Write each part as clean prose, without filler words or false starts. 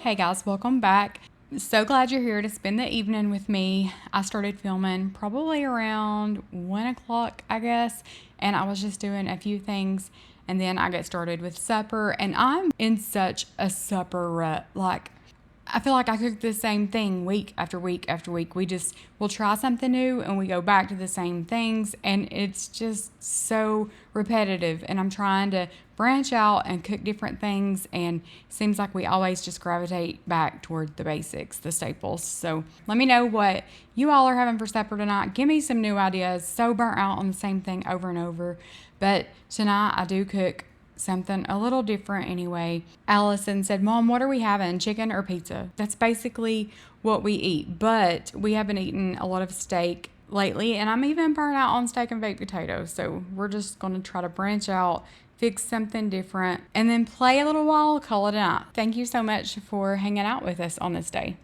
Hey guys, welcome back. So glad you're here to spend the evening with me. I started filming probably around 1 o'clock, I guess, and I was just doing a few things, and then I get started with supper, and I'm in such a supper rut. Like, I feel like I cook the same thing week after week after week. We'll try something new and we go back to the same things, and it's just so repetitive, and I'm trying to branch out and cook different things, and it seems like we always just gravitate back toward the basics, the staples. So let me know what you all are having for supper tonight. Give me some new ideas. So burnt out on the same thing over and over. But tonight I do cook something a little different anyway. Allison said, "Mom, what are we having? Chicken or pizza?" That's basically what we eat, but we have been eating a lot of steak lately, and I'm even burnt out on steak and baked potatoes. So we're just going to try to branch out, fix something different, and then play a little while, call it a night. Thank you so much for hanging out with us on this day.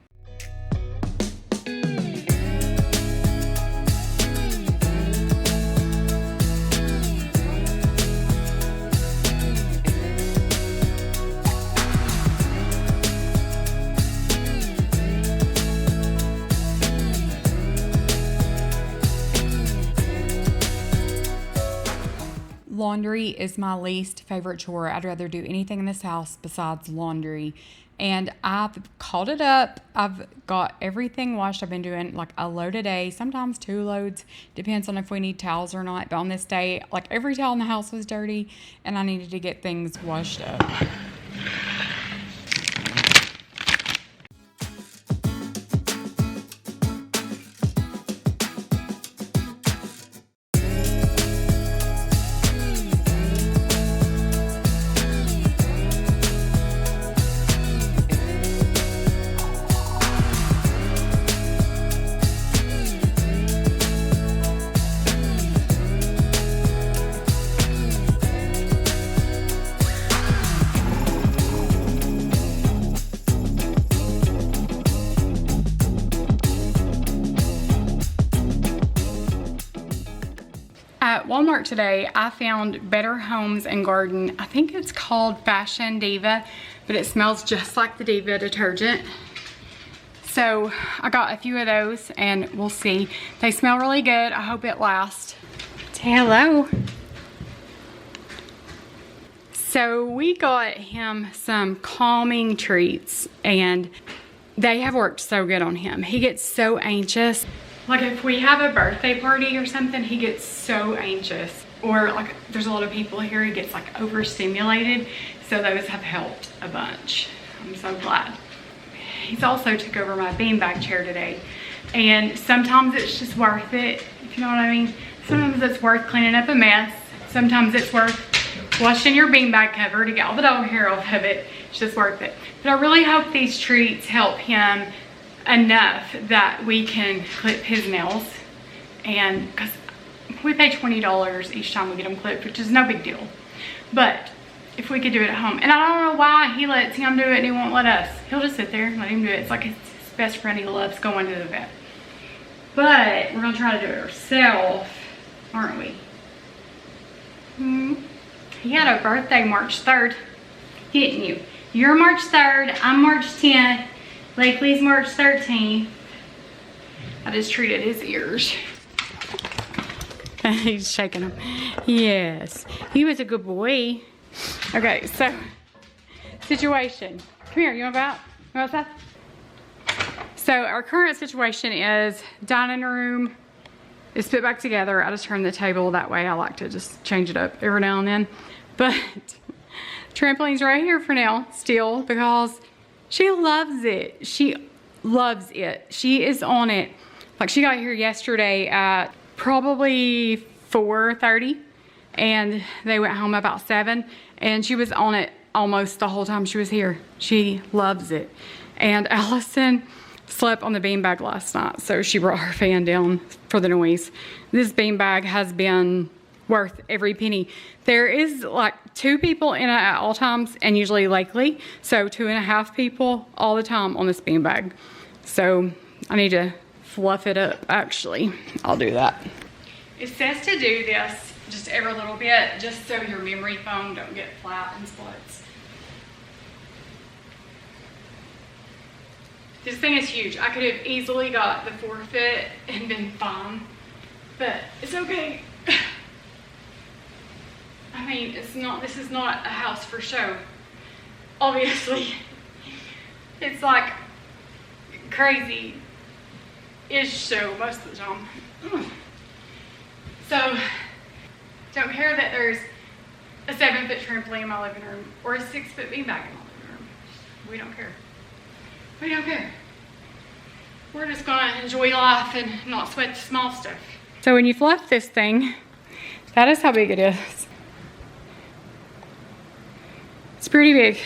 Laundry is my least favorite chore. I'd rather do anything in this house besides laundry. And I've caught it up. I've got everything washed. I've been doing like a load a day, sometimes 2 loads. Depends on if we need towels or not. But on this day, like every towel in the house was dirty and I needed to get things washed up. At Walmart today, I found Better Homes and Garden. I think it's called Fashion Diva, but it smells just like the Diva detergent. So I got a few of those and we'll see. They smell really good. I hope it lasts. Say hello. So we got him some calming treats and they have worked so good on him. He gets so anxious. Like if we have a birthday party or something, he gets so anxious. Or like there's a lot of people here, he gets like overstimulated. So those have helped a bunch. I'm so glad. He's also took over my beanbag chair today. And sometimes it's just worth it, if you know what I mean. Sometimes it's worth cleaning up a mess. Sometimes it's worth washing your beanbag cover to get all the dog hair off of it. It's just worth it. But I really hope these treats help him enough that we can clip his nails, and because we pay $20 each time we get them clipped, which is no big deal, but if we could do it at home. And I don't know why he lets him do it and he won't let us. He'll just sit there and let him do it. It's like his best friend. He loves going to the vet, but we're gonna try to do it ourselves, aren't we? He had a birthday March 3rd, didn't you? You're March 3rd, I'm March 10th. Lakely's March 13th. I just treated his ears. He's shaking them. Yes, he was a good boy. Okay, so situation. Come here, you want that? You want that? So our current situation is dining room is put back together. I just turn the table that way. I like to just change it up every now and then. But trampoline's right here for now still because she loves it. She loves it. She is on it. Like she got here yesterday at probably 4:30 and they went home about 7 and she was on it almost the whole time she was here. She loves it. And Allison slept on the beanbag last night, so she brought her fan down for the noise. This beanbag has been worth every penny. There is like 2 people in it at all times, and usually Lakely, so 2.5 people all the time on this beanbag. So I need to fluff it up. Actually, I'll do that. It says to do this just every little bit, just so your memory foam don't get flat and splits. This thing is huge. I could have easily got the 4-foot and been fine, but it's okay. I mean, this is not a house for show. Obviously, it's like crazy-ish show most of the time. So, don't care that there's a 7-foot trampoline in my living room or a 6-foot beanbag in my living room. We don't care. We don't care. We're just gonna enjoy life and not sweat the small stuff. So when you fluff this thing, that is how big it is. It's pretty big.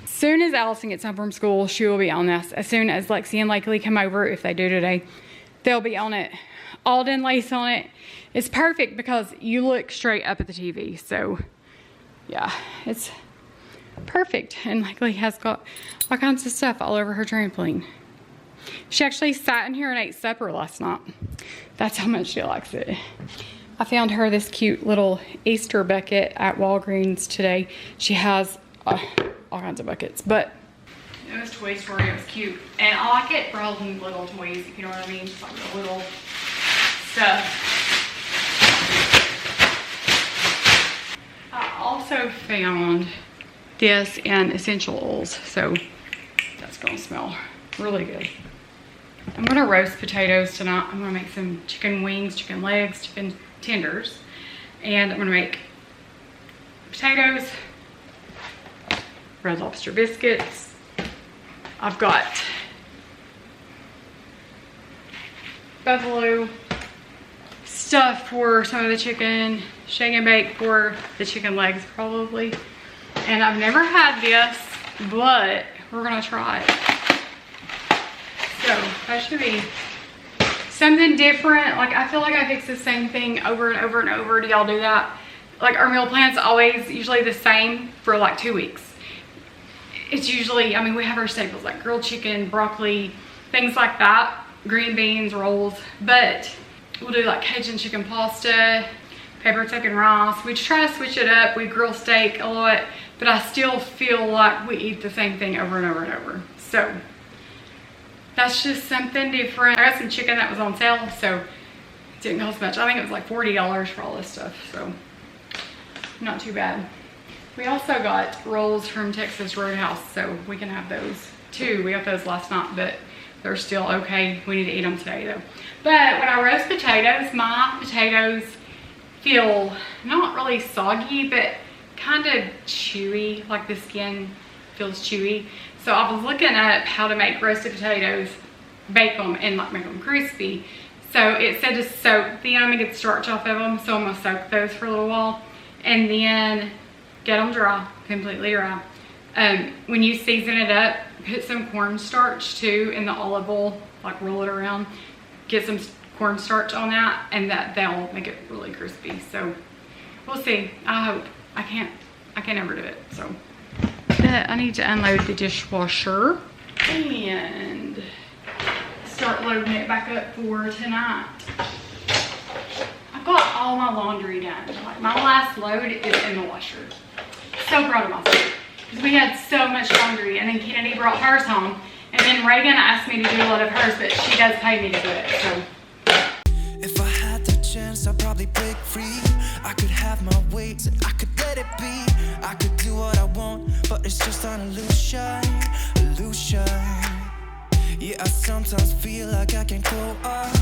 As soon as Allison gets home from school, she will be on this. As soon as Lexi and Lakely come over, if they do today, they'll be on it. Alden lace on it. It's perfect because you look straight up at the TV. So yeah, it's perfect. And Lakely has got all kinds of stuff all over her trampoline. She actually sat in here and ate supper last night. That's how much she likes it. I found her this cute little Easter bucket at Walgreens today. She has all kinds of buckets, but it was Toy Story. It was cute. And I like it for holding little toys, if you know what I mean. Just like the little stuff. I also found this in essential oils, so that's gonna smell really good. I'm gonna roast potatoes tonight. I'm gonna make some chicken wings, chicken legs, chicken tenders, and I'm gonna make potatoes, Red Lobster biscuits. I've got buffalo stuff for some of the chicken, shake and bake for the chicken legs probably. And I've never had this, but we're gonna try it. So that should be something different. Like, I feel like I fix the same thing over and over and over. Do y'all do that? Like, our meal plan's always usually the same for like 2 weeks. It's usually, I mean, we have our staples like grilled chicken, broccoli, things like that, green beans, rolls, but we'll do like Cajun chicken pasta, pepper chicken rice. We try to switch it up. We grill steak a lot, but I still feel like we eat the same thing over and over and over. So that's just something different. I got some chicken that was on sale, so it didn't cost much. I think it was like $40 for all this stuff, so not too bad. We also got rolls from Texas Roadhouse, so we can have those too. We got those last night, but they're still okay. We need to eat them today though. But when I roast potatoes, my potatoes feel not really soggy, but kind of chewy, like the skin feels chewy. So I was looking up how to make roasted potatoes, bake them, and like make them crispy. So it said to soak them and get starch off of them. So I'm gonna soak those for a little while and then get them dry, completely dry. When you season it up, put some cornstarch too in the olive oil, like roll it around, get some cornstarch on that, and that'll make it really crispy. So we'll see. I hope. I can't ever do it. So I need to unload the dishwasher and start loading it back up for tonight. I've got all my laundry done. Like, my last load is in the washer. So proud of myself because we had so much laundry, and then Kennedy brought hers home, and then Reagan asked me to do a lot of hers, but she does pay me to do it. So if I had the chance, I'd probably break free. I could have my way, and I could let it be. I could do what I want, but it's just an illusion, illusion. Yeah, I sometimes feel like I can go up.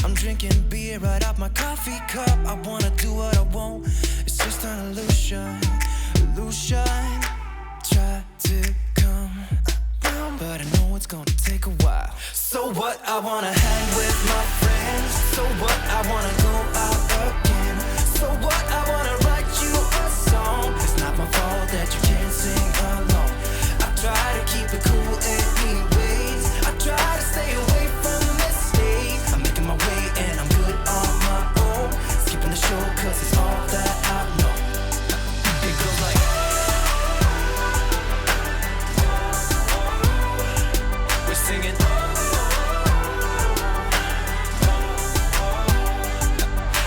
I'm drinking beer right out my coffee cup. I wanna do what I want, it's just an illusion, illusion. Try to come around, but I know it's gonna take a while. So what? I wanna hang with my friends. So what? I wanna go out again. So what? I wanna write you a song. It's not my fault that you can't sing along. I try to keep it cool anyways. I try to stay away from mistakes. I'm making my way and I'm good on my own. Skipping the show cause it's all that I know. It goes like, we're singing.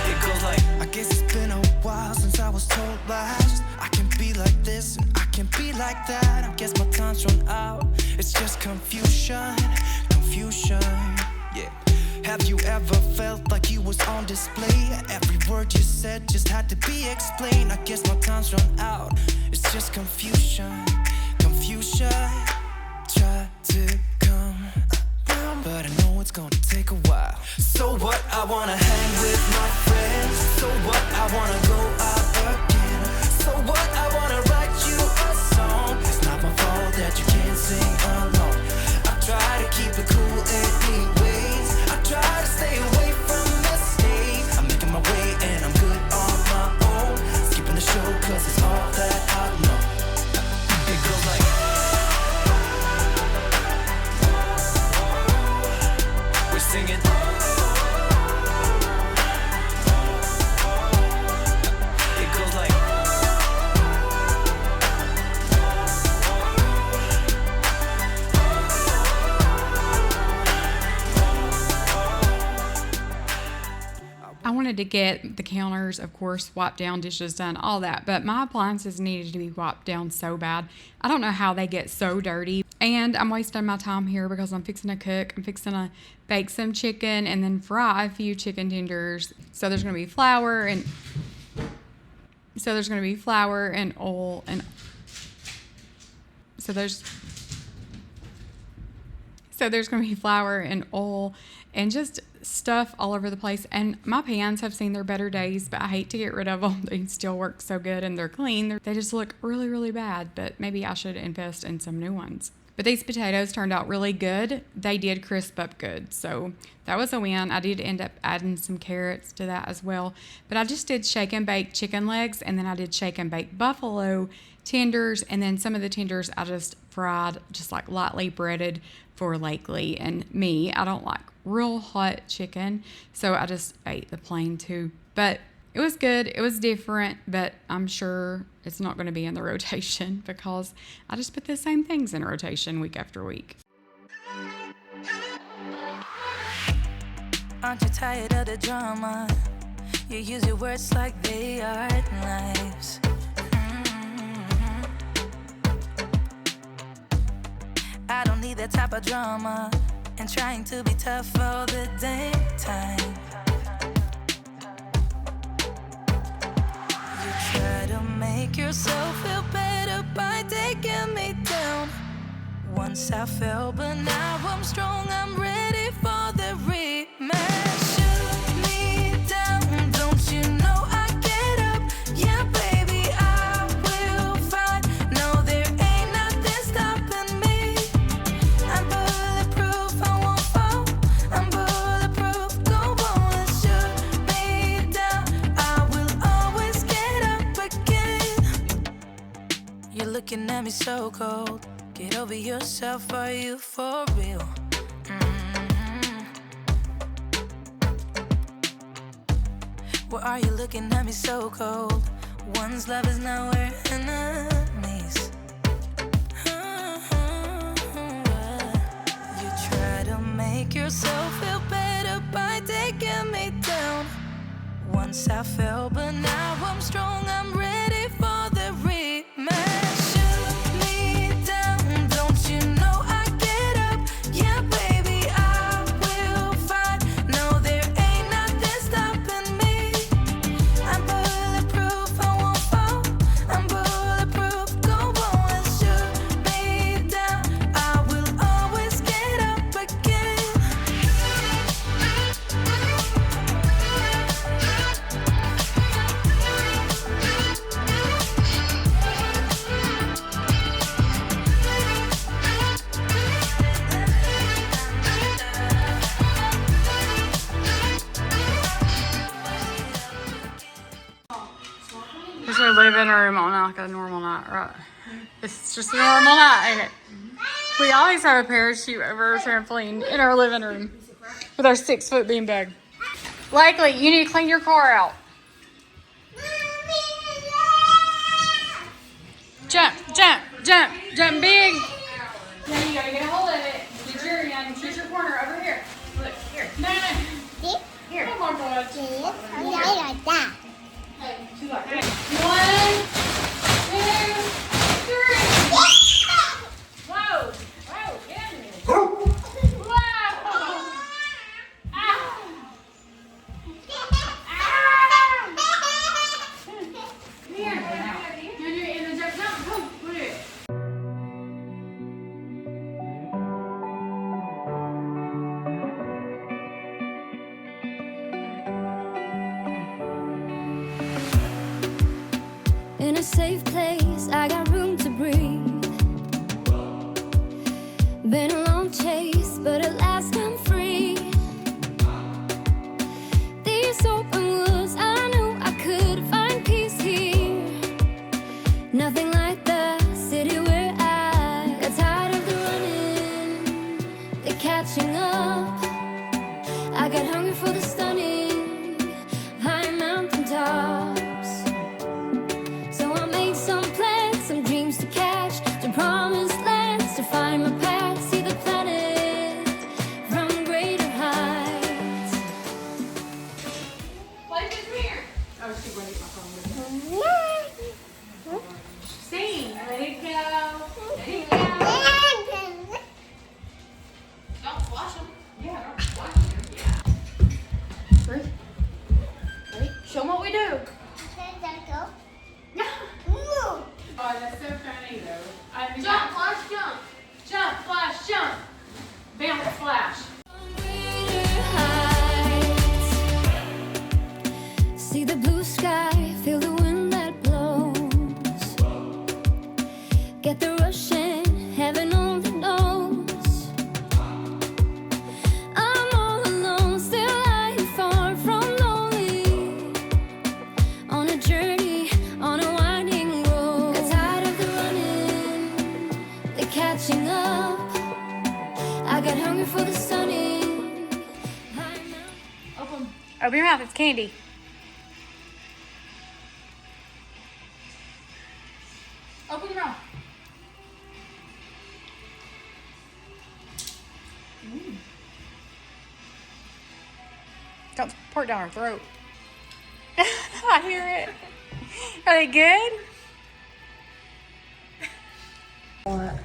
It goes like, I guess it's been a while since I was told last. I can be like this and I can be like that. I guess my time time's run out. It's just confusion, confusion, yeah. Have you ever felt like you was on display? Every word you said just had to be explained. I guess my time's run out. It's just confusion, confusion. Try to come around, but I know it's gonna take a while. So what? I wanna hang with my friends. So what? I wanna go out again. So what? I wanna write you a song. It's not my fault that you can't sing along. I try to keep it cool anyways. I try to stay away from mistakes. I'm making my way and I'm good on my own. Skipping the show cause it's all that I know. It goes like we're singing. It goes like I wanted to get the counters, of course, wiped down, dishes done, all that. But my appliances needed to be wiped down so bad. I don't know how they get so dirty. And I'm wasting my time here because I'm fixing to cook. I'm fixing to bake some chicken and then fry a few chicken tenders. So there's going to be flour and oil and so there's going to be flour and oil and just stuff all over the place. And my pans have seen their better days, but I hate to get rid of them. They still work so good and they're clean. They just look really, really bad, but maybe I should invest in some new ones. But these potatoes turned out really good. They did crisp up good, so that was a win. I did end up adding some carrots to that as well. But I just did shake and bake chicken legs, and then I did shake and bake buffalo tenders, and then some of the tenders I just fried, just like lightly breaded for Lakely and me. I don't like real hot chicken, so I just ate the plain too. But it was good. It was different, but I'm sure it's not going to be in the rotation because I just put the same things in rotation week after week. Aren't you tired of the drama? You use your words like they are knives. I don't need that type of drama and trying to be tough all the dang time. You try to make yourself feel better by taking me down. Once I fell, but now I'm strong. I'm ready for the rematch. Shoot me down, don't you know I get up? Yeah, baby, I will fight. No, there ain't nothing stopping me. I'm bulletproof, I won't fall. I'm bulletproof, go on and shoot me down. I will always get up again. You're looking at me so cold. Get over yourself, are you for real? Why are you looking at me so cold? One's love is now we're enemies. You try to make yourself feel better by taking me down. Once I fell, but now I'm strong. I'm ready for the rematch. Shoot me down, don't you know I get up? Yeah, baby, I will fight. No, there ain't nothing stopping me. I'm bulletproof, I won't fall. I'm bulletproof, go on and shoot me down. I will always get up again. This is our living room on like a normal night, right? It's just a normal night, ain't it? We always have a parachute over our trampoline in our living room with our 6-foot beanbag. Likely, you need to clean your car out. Jump, jump, jump, jump big. Now you gotta get a hold of it. Get your end. Choose your corner over here. Look, here. No, no. Here. Come on, boys. Like that. Hey, she's like, hey. 1, 2, 3. safe place, I got room to breathe. Been a long chase, but at last I'm free. These open woods, I knew I could find peace here. Nothing like the city where I got tired of the running, the catching up. I got hungry for the stunning high mountain tops. So I made some plans, some dreams to catch, to promised lands, to find my path, see the planet from greater heights. Play with here. Oh, she went my phone with me. Sing. Let it go. Let it go. Don't flush them. Yeah, don't flush them. Yeah. Ready? Ready? Show them what we do. Oh, that's so funny though. Jump, flash, jump. Jump, flash, jump. Bounce, flash. Greater heights. See the blue sky, feel the wind that blows. Get the rush in, heaven only knows. I'm all alone, still lying far from lonely. On a journey, on a winding road. Got tired of the running, the catching up. I got hungry for the stunning. Open your mouth. It's candy. Open your mouth. Don't pour it down her throat. I hear it. Are they good? What?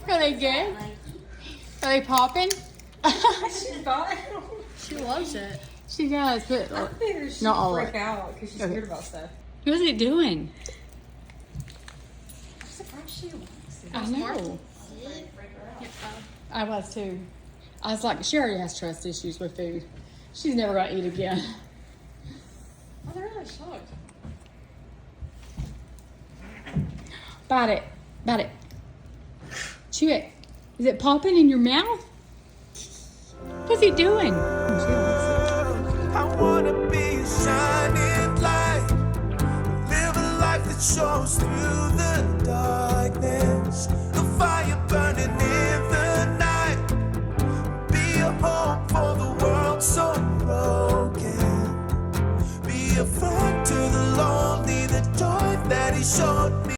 Are they good? Are they popping? She loves it. She does, but She not all of freak it. out because she's scared about stuff. What's it doing? I'm surprised she likes it. I know. I was too. I was like, she already has trust issues with food. She's never gonna eat again. Oh, they're really shocked. Bite it. Bite it. Chew it. Is it popping in your mouth? What's he doing? I wanna be a shining light, live a life that shows through the darkness.